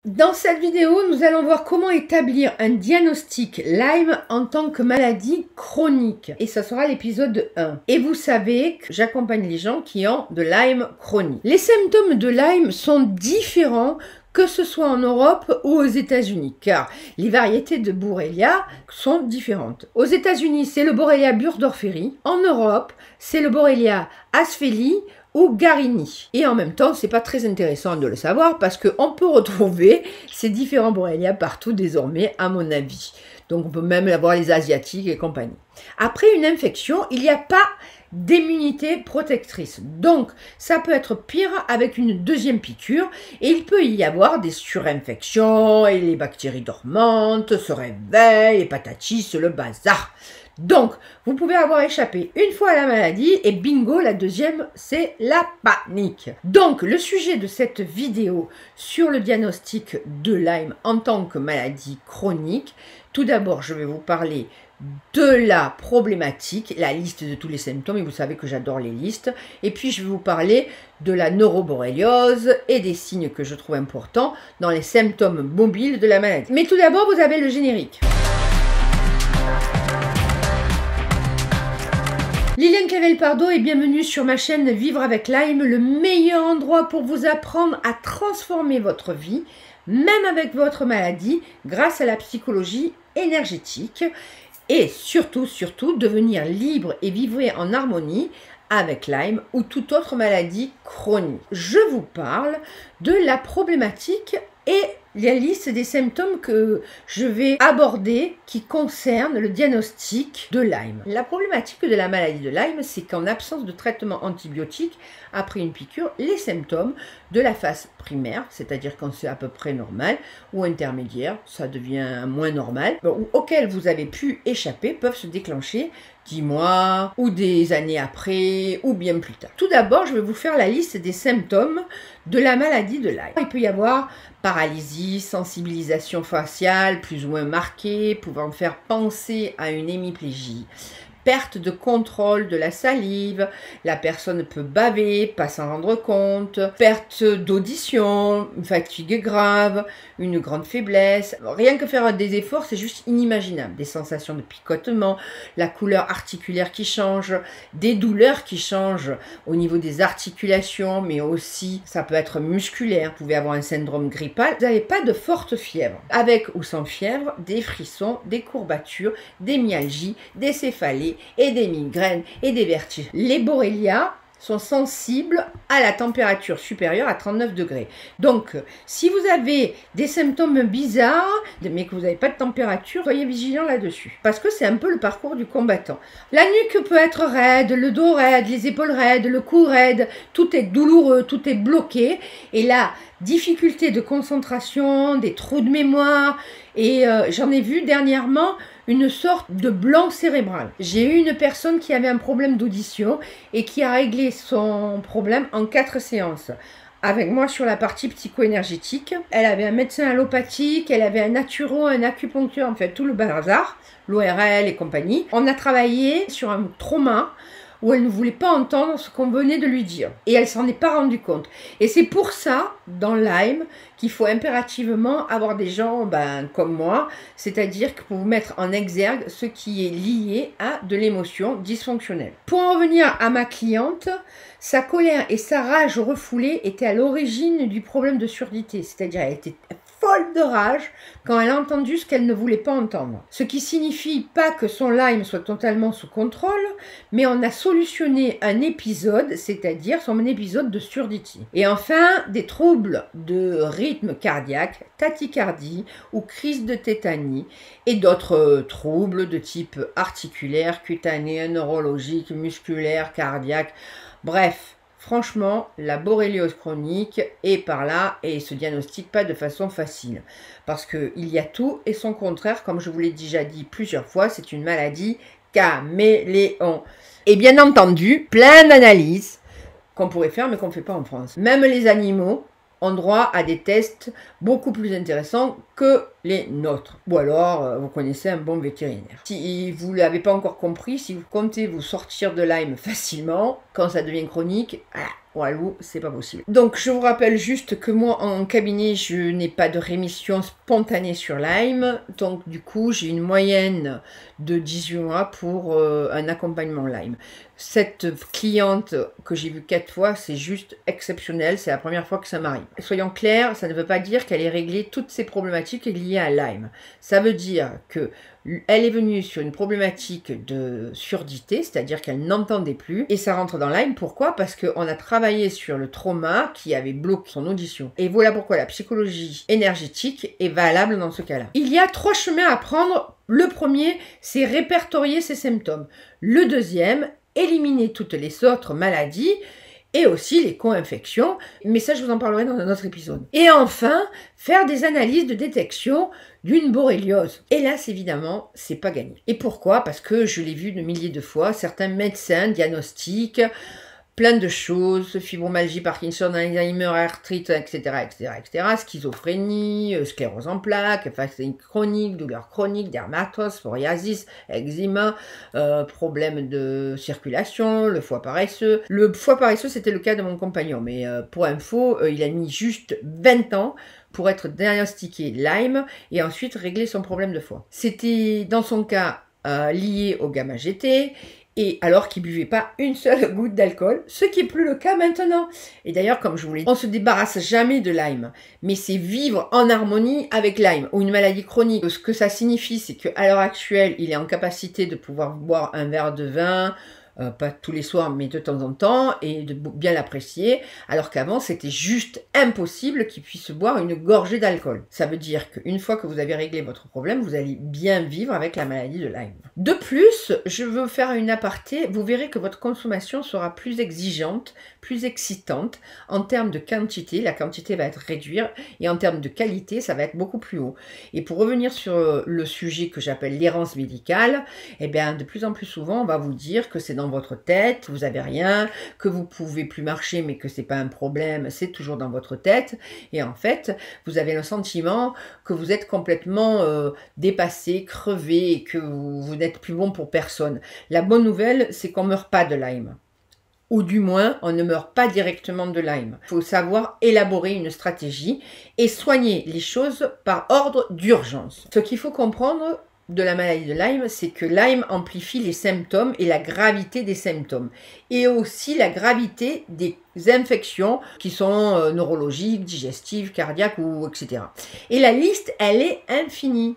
Dans cette vidéo, nous allons voir comment établir un diagnostic Lyme en tant que maladie chronique. Et ça sera l'épisode 1. Et vous savez que j'accompagne les gens qui ont de Lyme chronique. Les symptômes de Lyme sont différents que ce soit en Europe ou aux États-Unis, car les variétés de Borrelia sont différentes. Aux États-Unis, c'est le Borrelia burgdorferi. En Europe, c'est le Borrelia asfeli ou Garini. Et en même temps, c'est pas très intéressant de le savoir parce qu'on peut retrouver ces différents Borrelia partout désormais, à mon avis. Donc on peut même avoir les asiatiques et compagnie. Après une infection, il n'y a pas d'immunité protectrice. Donc ça peut être pire avec une deuxième piqûre et il peut y avoir des surinfections et les bactéries dormantes se réveillent et patatis, le bazar. Donc, vous pouvez avoir échappé une fois à la maladie et bingo, la deuxième, c'est la panique. Donc, le sujet de cette vidéo sur le diagnostic de Lyme en tant que maladie chronique, tout d'abord, je vais vous parler de la problématique, la liste de tous les symptômes, et vous savez que j'adore les listes, et puis je vais vous parler de la neuroborréliose et des signes que je trouve importants dans les symptômes mobiles de la maladie. Mais tout d'abord, vous avez le générique. Liliane Clavel-Pardo et bienvenue sur ma chaîne Vivre avec Lyme, le meilleur endroit pour vous apprendre à transformer votre vie, même avec votre maladie, grâce à la psychologie énergétique et surtout devenir libre et vivre en harmonie avec Lyme ou toute autre maladie chronique. Je vous parle de la problématique et la liste des symptômes que je vais aborder qui concernent le diagnostic de Lyme. La problématique de la maladie de Lyme, c'est qu'en absence de traitement antibiotique, après une piqûre, les symptômes de la phase primaire, c'est-à-dire quand c'est à peu près normal, ou intermédiaire, ça devient moins normal, ou auxquels vous avez pu échapper, peuvent se déclencher 10 mois, ou des années après, ou bien plus tard. Tout d'abord, je vais vous faire la liste des symptômes de la maladie de Lyme. Il peut y avoir paralysie, sensibilisation faciale plus ou moins marquée, pouvant faire penser à une hémiplégie. Perte de contrôle de la salive, la personne peut baver, pas s'en rendre compte, perte d'audition, une fatigue grave, une grande faiblesse. Rien que faire des efforts, c'est juste inimaginable. Des sensations de picotement, la couleur articulaire qui change, des douleurs qui changent au niveau des articulations, mais aussi ça peut être musculaire. Vous pouvez avoir un syndrome grippal. Vous n'avez pas de forte fièvre. Avec ou sans fièvre, des frissons, des courbatures, des myalgies, des céphalées, et des migraines et des vertiges. Les Borrelia sont sensibles à la température supérieure à 39 degrés. Donc, si vous avez des symptômes bizarres, mais que vous n'avez pas de température, soyez vigilants là-dessus. Parce que c'est un peu le parcours du combattant. La nuque peut être raide, le dos raide, les épaules raides, le cou raide, tout est douloureux, tout est bloqué. Et la difficulté de concentration, des trous de mémoire, et j'en ai vu dernièrement une sorte de blanc cérébral. J'ai eu une personne qui avait un problème d'audition et qui a réglé son problème en 4 séances. Avec moi sur la partie psycho-énergétique. Elle avait un médecin allopathique, elle avait un naturo, un acupuncteur, en fait tout le bazar, l'ORL et compagnie. On a travaillé sur un trauma où elle ne voulait pas entendre ce qu'on venait de lui dire. Et elle s'en est pas rendue compte. Et c'est pour ça, dans Lyme, qu'il faut impérativement avoir des gens comme moi, c'est-à-dire que pour vous mettre en exergue ce qui est lié à de l'émotion dysfonctionnelle. Pour en revenir à ma cliente, sa colère et sa rage refoulée étaient à l'origine du problème de surdité, c'est-à-dire elle était folle de rage quand elle a entendu ce qu'elle ne voulait pas entendre. Ce qui signifie pas que son Lyme soit totalement sous contrôle, mais on a solutionné un épisode, c'est-à-dire son épisode de surdité. Et enfin, des troubles de rythme cardiaque, tachycardie ou crise de tétanie et d'autres troubles de type articulaire, cutané, neurologique, musculaire, cardiaque, bref. Franchement, la borréliose chronique est par là et se diagnostique pas de façon facile. Parce qu'il y a tout et son contraire, comme je vous l'ai déjà dit plusieurs fois, c'est une maladie caméléon. Et bien entendu, plein d'analyses qu'on pourrait faire mais qu'on ne fait pas en France. Même les animaux ont droit à des tests beaucoup plus intéressants que les nôtres. Ou alors, vous connaissez un bon vétérinaire. Si vous ne l'avez pas encore compris, si vous comptez vous sortir de Lyme facilement, quand ça devient chronique, Walou, c'est pas possible. Donc je vous rappelle juste que moi en cabinet je n'ai pas de rémission spontanée sur Lyme, donc du coup j'ai une moyenne de 18 mois pour un accompagnement Lyme. Cette cliente que j'ai vue 4 fois, c'est juste exceptionnel, c'est la première fois que ça m'arrive. Soyons clairs, ça ne veut pas dire qu'elle ait réglé toutes ses problématiques liées à Lyme. Ça veut dire que elle est venue sur une problématique de surdité, c'est-à-dire qu'elle n'entendait plus, et ça rentre dans Lyme. Pourquoi? Parce qu'on a travaillé sur le trauma qui avait bloqué son audition. Et voilà pourquoi la psychologie énergétique est valable dans ce cas-là. Il y a 3 chemins à prendre. Le premier, c'est répertorier ses symptômes. Le deuxième, éliminer toutes les autres maladies et aussi les co-infections, mais ça je vous en parlerai dans un autre épisode. Et enfin, faire des analyses de détection d'une borréliose. Hélas, évidemment, c'est pas gagné. Et pourquoi? Parce que je l'ai vu de milliers de fois, certains médecins diagnostiquent plein de choses, fibromyalgie, Parkinson, Alzheimer, arthrite, etc., etc., etc., schizophrénie, sclérose en plaques, fatigue chronique, douleur chronique, dermatose, psoriasis, eczéma, problème de circulation, le foie paresseux. Le foie paresseux, c'était le cas de mon compagnon, mais pour info, il a mis juste 20 ans pour être diagnostiqué Lyme et ensuite régler son problème de foie. C'était dans son cas lié au gamma GT, et alors qu'il ne buvait pas une seule goutte d'alcool, ce qui n'est plus le cas maintenant. Et d'ailleurs, comme je vous l'ai dit, on ne se débarrasse jamais de Lyme, mais c'est vivre en harmonie avec Lyme, ou une maladie chronique. Ce que ça signifie, c'est qu'à l'heure actuelle, il est en capacité de pouvoir boire un verre de vin, pas tous les soirs, mais de temps en temps, et de bien l'apprécier, alors qu'avant, c'était juste impossible qu'il puisse boire une gorgée d'alcool. Ça veut dire qu'une fois que vous avez réglé votre problème, vous allez bien vivre avec la maladie de Lyme. De plus, je veux faire une aparté, vous verrez que votre consommation sera plus exigeante, plus excitante, en termes de quantité, la quantité va être réduite, et en termes de qualité, ça va être beaucoup plus haut. Et pour revenir sur le sujet que j'appelle l'errance médicale, eh bien, de plus en plus souvent, on va vous dire que c'est dans votre tête, vous avez rien, que vous pouvez plus marcher mais que c'est pas un problème, c'est toujours dans votre tête, et en fait vous avez le sentiment que vous êtes complètement dépassé, crevé, et que vous n'êtes plus bon pour personne. La bonne nouvelle, c'est qu'on meurt pas de Lyme. Ou du moins, on ne meurt pas directement de Lyme. Il faut savoir élaborer une stratégie et soigner les choses par ordre d'urgence. Ce qu'il faut comprendre de la maladie de Lyme, c'est que Lyme amplifie les symptômes et la gravité des symptômes. Et aussi la gravité des infections qui sont neurologiques, digestives, cardiaques, ou etc. Et la liste, elle est infinie.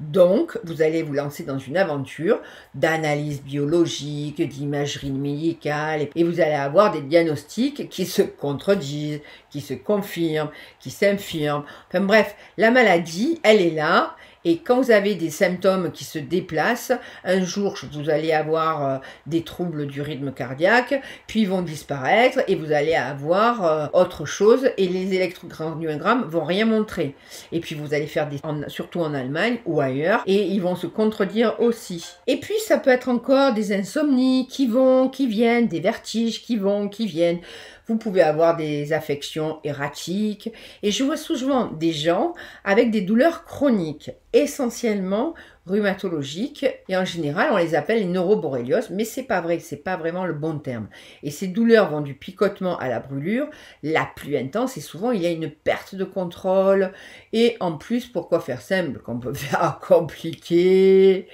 Donc, vous allez vous lancer dans une aventure d'analyse biologique, d'imagerie médicale, et vous allez avoir des diagnostics qui se contredisent, qui se confirment, qui s'infirment. Enfin bref, la maladie, elle est là. Et quand vous avez des symptômes qui se déplacent, un jour vous allez avoir des troubles du rythme cardiaque, puis ils vont disparaître et vous allez avoir autre chose, et les électrocardiogrammes vont rien montrer. Et puis vous allez faire surtout en Allemagne ou ailleurs, et ils vont se contredire aussi. Et puis ça peut être encore des insomnies qui vont, qui viennent, des vertiges qui vont, qui viennent. Vous pouvez avoir des affections erratiques, et je vois souvent des gens avec des douleurs chroniques, essentiellement rhumatologiques, et en général on les appelle les neuroborrélioses, mais c'est pas vrai, c'est pas vraiment le bon terme. Et ces douleurs vont du picotement à la brûlure, la plus intense, et souvent il y a une perte de contrôle, et en plus, pourquoi faire simple qu'on peut faire compliqué?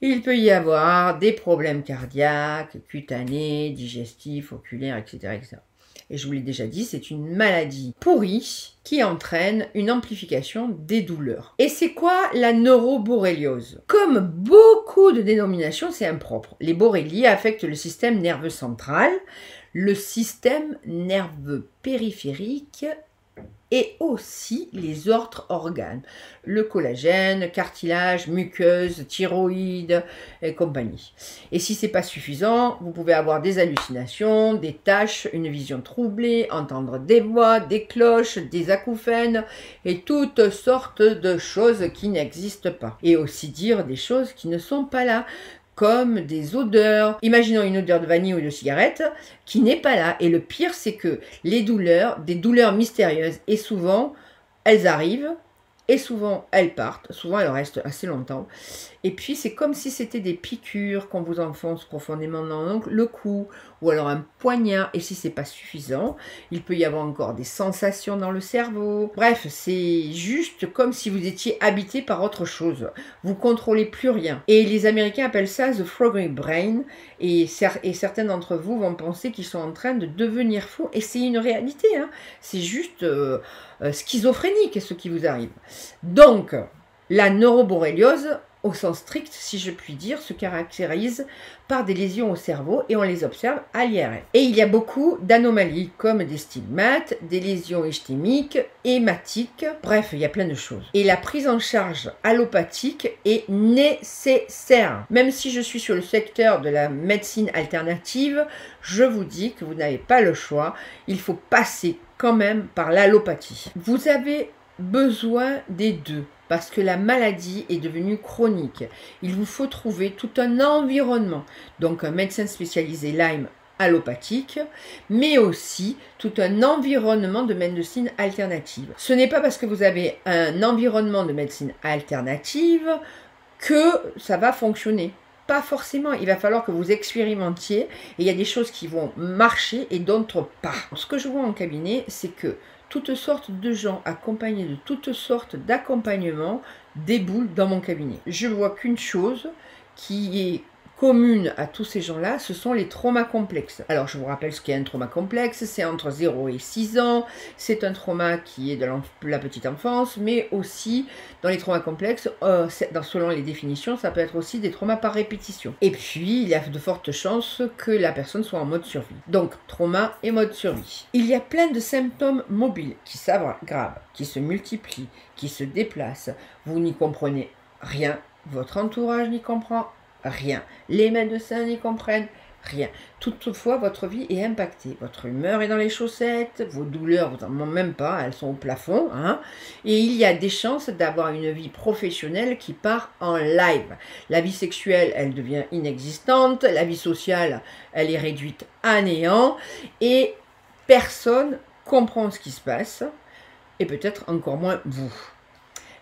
Il peut y avoir des problèmes cardiaques, cutanés, digestifs, oculaires, etc., etc. Et je vous l'ai déjà dit, c'est une maladie pourrie qui entraîne une amplification des douleurs. Et c'est quoi la neuroborréliose? Comme beaucoup de dénominations, c'est impropre. Les borrélies affectent le système nerveux central, le système nerveux périphérique, et aussi les autres organes, le collagène, cartilage, muqueuse, thyroïde et compagnie. Et si c'est pas suffisant, vous pouvez avoir des hallucinations, des taches, une vision troublée, entendre des voix, des cloches, des acouphènes et toutes sortes de choses qui n'existent pas. Et aussi dire des choses qui ne sont pas là, comme des odeurs. Imaginons une odeur de vanille ou de cigarette qui n'est pas là. Et le pire, c'est que les douleurs, des douleurs mystérieuses, et souvent, elles arrivent et souvent elles partent, souvent elles restent assez longtemps. Et puis c'est comme si c'était des piqûres qu'on vous enfonce profondément dans le cou, ou alors un poignard, et si c'est pas suffisant, il peut y avoir encore des sensations dans le cerveau. Bref, c'est juste comme si vous étiez habité par autre chose. Vous contrôlez plus rien. Et les Américains appellent ça the froggy brain, et certains d'entre vous vont penser qu'ils sont en train de devenir fous, et c'est une réalité, hein. C'est juste schizophrénique ce qui vous arrive. Donc, la neuroborréliose, au sens strict, si je puis dire, se caractérise par des lésions au cerveau et on les observe à l'IRM. Et il y a beaucoup d'anomalies comme des stigmates, des lésions ischémiques, hématiques, bref, il y a plein de choses. Et la prise en charge allopathique est nécessaire. Même si je suis sur le secteur de la médecine alternative, je vous dis que vous n'avez pas le choix, il faut passer quand même par l'allopathie. Vous avez besoin des deux. Parce que la maladie est devenue chronique. Il vous faut trouver tout un environnement. Donc un médecin spécialisé Lyme allopathique, mais aussi tout un environnement de médecine alternative. Ce n'est pas parce que vous avez un environnement de médecine alternative que ça va fonctionner. Pas forcément, il va falloir que vous expérimentiez et il y a des choses qui vont marcher et d'autres pas. Ce que je vois en cabinet, c'est que toutes sortes de gens accompagnés de toutes sortes d'accompagnements déboulent dans mon cabinet. Je vois qu'une chose qui est commune à tous ces gens-là, ce sont les traumas complexes. Alors je vous rappelle ce qu'est un trauma complexe, c'est entre 0 et 6 ans, c'est un trauma qui est de la petite enfance, mais aussi dans les traumas complexes, selon les définitions, ça peut être aussi des traumas par répétition. Et puis il y a de fortes chances que la personne soit en mode survie. Donc trauma et mode survie. Il y a plein de symptômes mobiles qui s'aggravent, qui se multiplient, qui se déplacent. Vous n'y comprenez rien, votre entourage n'y comprend rien. Les médecins n'y comprennent rien. Toutefois, votre vie est impactée. Votre humeur est dans les chaussettes, vos douleurs, vous n'en même pas, elles sont au plafond. Hein, et il y a des chances d'avoir une vie professionnelle qui part en live. La vie sexuelle, elle devient inexistante. La vie sociale, elle est réduite à néant. Et personne comprend ce qui se passe. Et peut-être encore moins vous.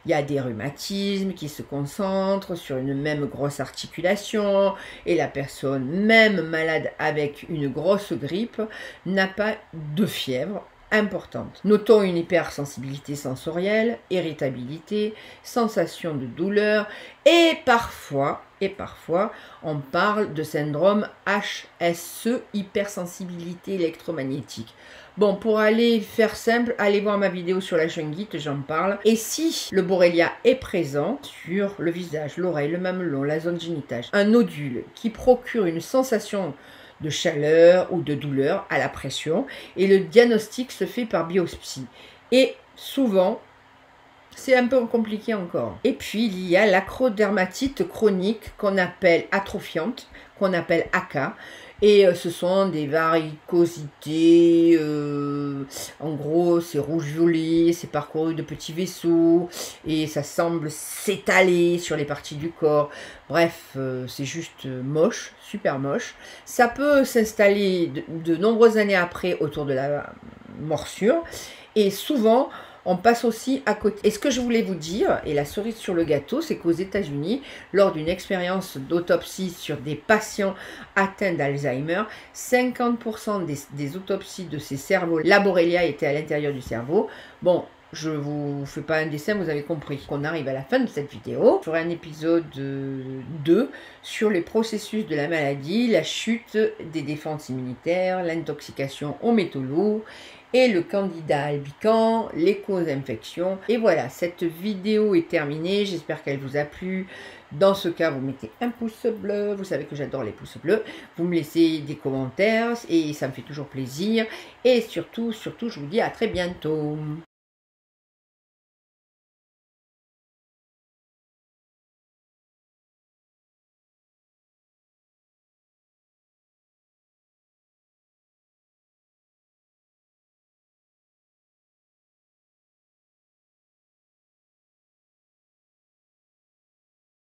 Il y a des rhumatismes qui se concentrent sur une même grosse articulation et la personne, même malade avec une grosse grippe, n'a pas de fièvre importante. Notons une hypersensibilité sensorielle, irritabilité, sensation de douleur et parfois, on parle de syndrome HSE, hypersensibilité électromagnétique. Bon, pour aller faire simple, allez voir ma vidéo sur la shungite, j'en parle. Et si le Borrelia est présent sur le visage, l'oreille, le mamelon, la zone génitale, un nodule qui procure une sensation de chaleur ou de douleur à la pression, et le diagnostic se fait par biopsie. Et souvent, c'est un peu compliqué encore. Et puis, il y a l'acrodermatite chronique qu'on appelle atrophiante, qu'on appelle AK. Et ce sont des varicosités, en gros c'est rouge-violet, c'est parcouru de petits vaisseaux et ça semble s'étaler sur les parties du corps. Bref, c'est juste moche, super moche. Ça peut s'installer de nombreuses années après autour de la morsure et souvent on passe aussi à côté. Et ce que je voulais vous dire, et la cerise sur le gâteau, c'est qu'aux États-Unis, lors d'une expérience d'autopsie sur des patients atteints d'Alzheimer, 50% des autopsies de ces cerveaux, la Borrelia était à l'intérieur du cerveau. Bon, je vous fais pas un dessin, vous avez compris. On arrive à la fin de cette vidéo. Je ferai un épisode 2 sur les processus de la maladie, la chute des défenses immunitaires, l'intoxication aux métaux lourds et le candida albicans, les causes d'infection. Et voilà, cette vidéo est terminée, j'espère qu'elle vous a plu. Dans ce cas, vous mettez un pouce bleu, vous savez que j'adore les pouces bleus. Vous me laissez des commentaires et ça me fait toujours plaisir. Et surtout, je vous dis à très bientôt.